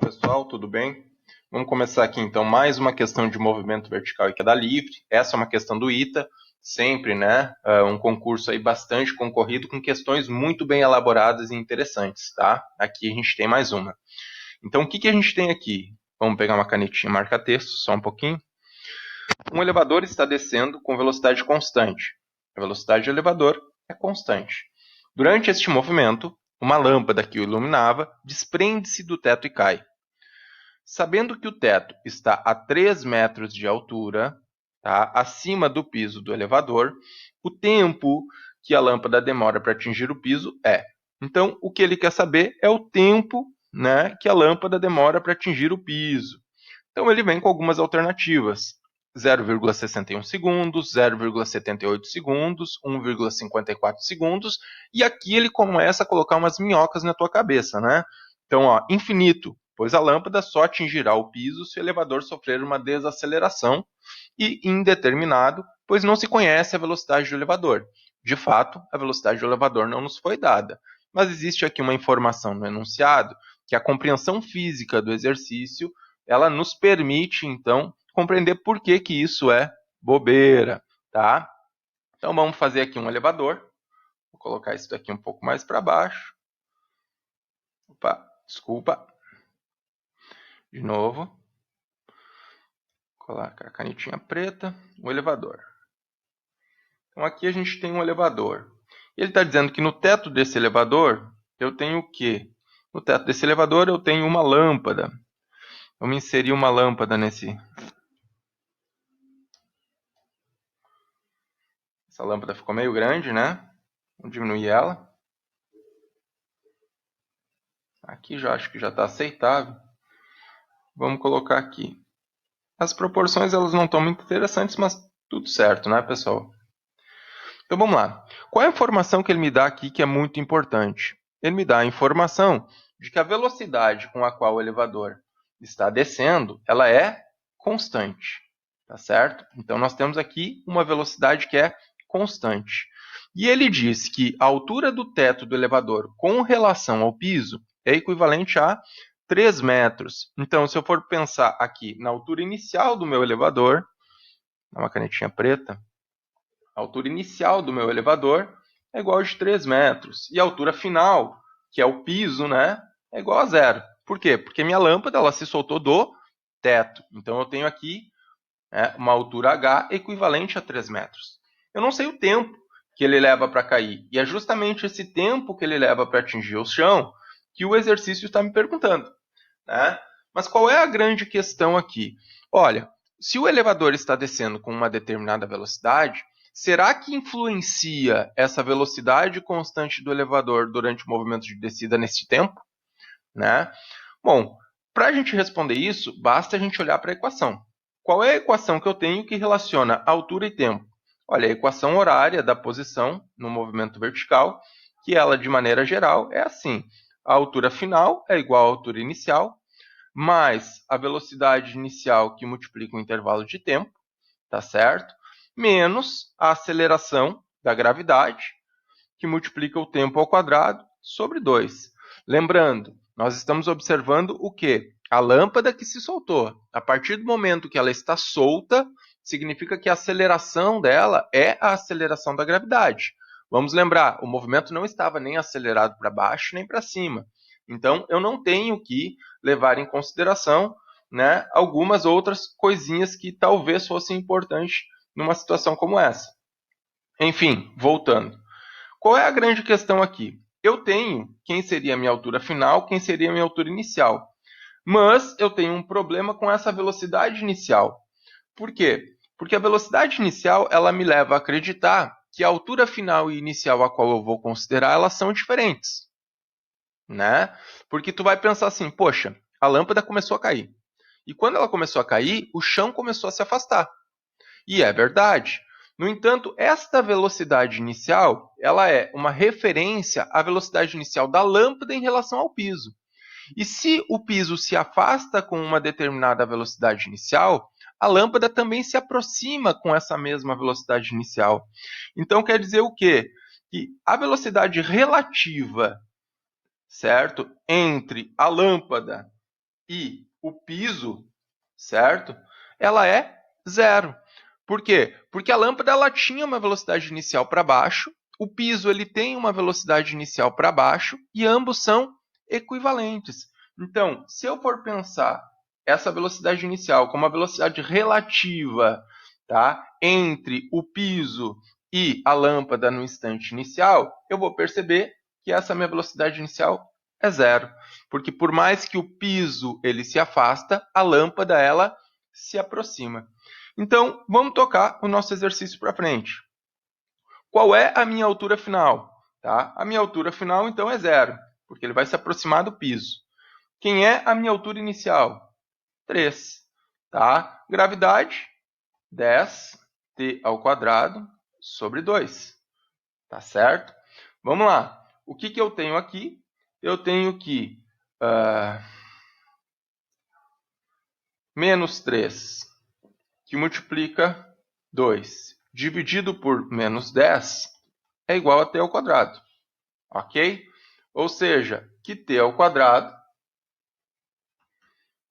pessoal, tudo bem? Vamos começar aqui então mais uma questão de movimento vertical e queda livre. Essa é uma questão do ITA, sempre, né? Um concurso aí bastante concorrido com questões muito bem elaboradas e interessantes, tá? Aqui a gente tem mais uma. Então o que a gente tem aqui? Vamos pegar uma canetinha marca-texto, só um pouquinho. Um elevador está descendo com velocidade constante. A velocidade do elevador é constante. Durante este movimento, uma lâmpada que o iluminava desprende-se do teto e cai. Sabendo que o teto está a 3 metros de altura, tá, acima do piso do elevador, o tempo que a lâmpada demora para atingir o piso é. Então, o que ele quer saber é o tempo, né, que a lâmpada demora para atingir o piso. Então, ele vem com algumas alternativas. 0,61 segundos, 0,78 segundos, 1,54 segundos, e aqui ele começa a colocar umas minhocas na tua cabeça, né? Então, ó, infinito, pois a lâmpada só atingirá o piso se o elevador sofrer uma desaceleração, e indeterminado, pois não se conhece a velocidade do elevador. De fato, a velocidade do elevador não nos foi dada, mas existe aqui uma informação no enunciado que a compreensão física do exercício ela nos permite, então, compreender por que isso é bobeira, tá? Então, vamos fazer aqui um elevador. Vou colocar isso daqui um pouco mais para baixo. Opa, desculpa. De novo. Colocar a canetinha preta, o elevador. Então, aqui a gente tem um elevador. Ele está dizendo que no teto desse elevador, eu tenho o quê? No teto desse elevador, eu tenho uma lâmpada. Vamos inserir uma lâmpada nesse... Essa lâmpada ficou meio grande, né? Vamos diminuir ela. Aqui já acho que já está aceitável. Vamos colocar aqui. As proporções elas não estão muito interessantes, mas tudo certo, né, pessoal? Então vamos lá. Qual é a informação que ele me dá aqui que é muito importante? Ele me dá a informação de que a velocidade com a qual o elevador está descendo, ela é constante, tá certo? Então nós temos aqui uma velocidade que é constante. E ele diz que a altura do teto do elevador com relação ao piso é equivalente a 3 metros. Então, se eu for pensar aqui na altura inicial do meu elevador, dá uma canetinha preta, a altura inicial do meu elevador é igual a de 3 metros. E a altura final, que é o piso, né, é igual a zero. Por quê? Porque minha lâmpada ela se soltou do teto. Então, eu tenho aqui uma altura H equivalente a 3 metros. Eu não sei o tempo que ele leva para cair. E é justamente esse tempo que ele leva para atingir o chão que o exercício está me perguntando, né? Mas qual é a grande questão aqui? Olha, se o elevador está descendo com uma determinada velocidade, será que influencia essa velocidade constante do elevador durante o movimento de descida nesse tempo? Né? Bom, para a gente responder isso, basta a gente olhar para a equação. Qual é a equação que eu tenho que relaciona altura e tempo? Olha, a equação horária da posição no movimento vertical, que ela, de maneira geral, é assim. A altura final é igual à altura inicial, mais a velocidade inicial que multiplica o intervalo de tempo, tá certo? Menos a aceleração da gravidade, que multiplica o tempo ao quadrado, sobre 2. Lembrando, nós estamos observando o quê? A lâmpada que se soltou. A partir do momento que ela está solta, significa que a aceleração dela é a aceleração da gravidade. Vamos lembrar, o movimento não estava nem acelerado para baixo nem para cima. Então, eu não tenho que levar em consideração, né, algumas outras coisinhas que talvez fossem importantes numa situação como essa. Enfim, voltando. Qual é a grande questão aqui? Eu tenho quem seria a minha altura final, quem seria a minha altura inicial. Mas eu tenho um problema com essa velocidade inicial. Por quê? Porque a velocidade inicial ela me leva a acreditar que a altura final e inicial a qual eu vou considerar elas são diferentes, né? Porque tu vai pensar assim, poxa, a lâmpada começou a cair. E quando ela começou a cair, o chão começou a se afastar. E é verdade. No entanto, esta velocidade inicial, ela é uma referência à velocidade inicial da lâmpada em relação ao piso. E se o piso se afasta com uma determinada velocidade inicial, a lâmpada também se aproxima com essa mesma velocidade inicial. Então quer dizer o quê? Que a velocidade relativa, certo, entre a lâmpada e o piso, certo? Ela é 0. Por quê? Porque a lâmpada ela tinha uma velocidade inicial para baixo, o piso ele tem uma velocidade inicial para baixo e ambos são equivalentes. Então, se eu for pensar essa velocidade inicial como uma velocidade relativa, tá, entre o piso e a lâmpada no instante inicial, eu vou perceber que essa minha velocidade inicial é 0. Porque por mais que o piso ele se afasta, a lâmpada ela se aproxima. Então, vamos tocar o nosso exercício para frente. Qual é a minha altura final? Tá? A minha altura final, então, é 0, porque ele vai se aproximar do piso. Quem é a minha altura inicial? 3. Tá? Gravidade, 10t ao quadrado sobre 2. Tá certo? Vamos lá. O que eu tenho aqui? Eu tenho que menos 3, que multiplica 2, dividido por menos 10, é igual a t ao quadrado. Ok? Ou seja, que t ao quadrado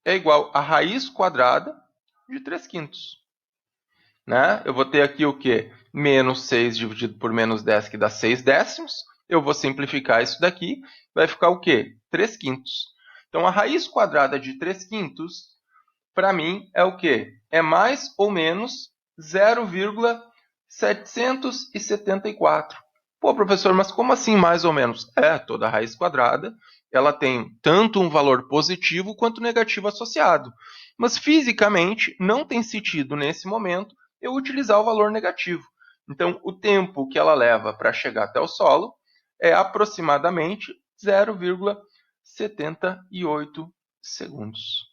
é igual a raiz quadrada de 3/5. Né? Eu vou ter aqui o quê? Menos 6 dividido por menos 10, que dá 6 décimos. Eu vou simplificar isso daqui, vai ficar o quê? 3/5. Então, a raiz quadrada de 3/5, para mim, é o quê? É mais ou menos 0,774. Pô, professor, mas como assim mais ou menos? Toda raiz quadrada, ela tem tanto um valor positivo quanto negativo associado. Mas fisicamente não tem sentido nesse momento eu utilizar o valor negativo. Então, o tempo que ela leva para chegar até o solo é aproximadamente 0,78 segundos.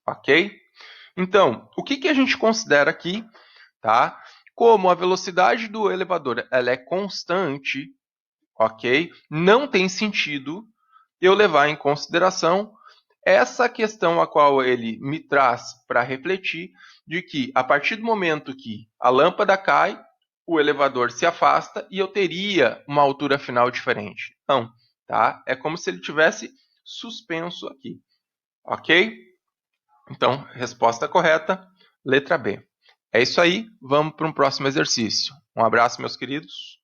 Ok? Então, o que a gente considera aqui, tá? Como a velocidade do elevador ela é constante, ok? Não tem sentido eu levar em consideração essa questão a qual ele me traz para refletir, de que a partir do momento que a lâmpada cai, o elevador se afasta e eu teria uma altura final diferente. Não, tá? É como se ele tivesse suspenso aqui, ok? Então, resposta correta, letra B. É isso aí, vamos para um próximo exercício. Um abraço, meus queridos.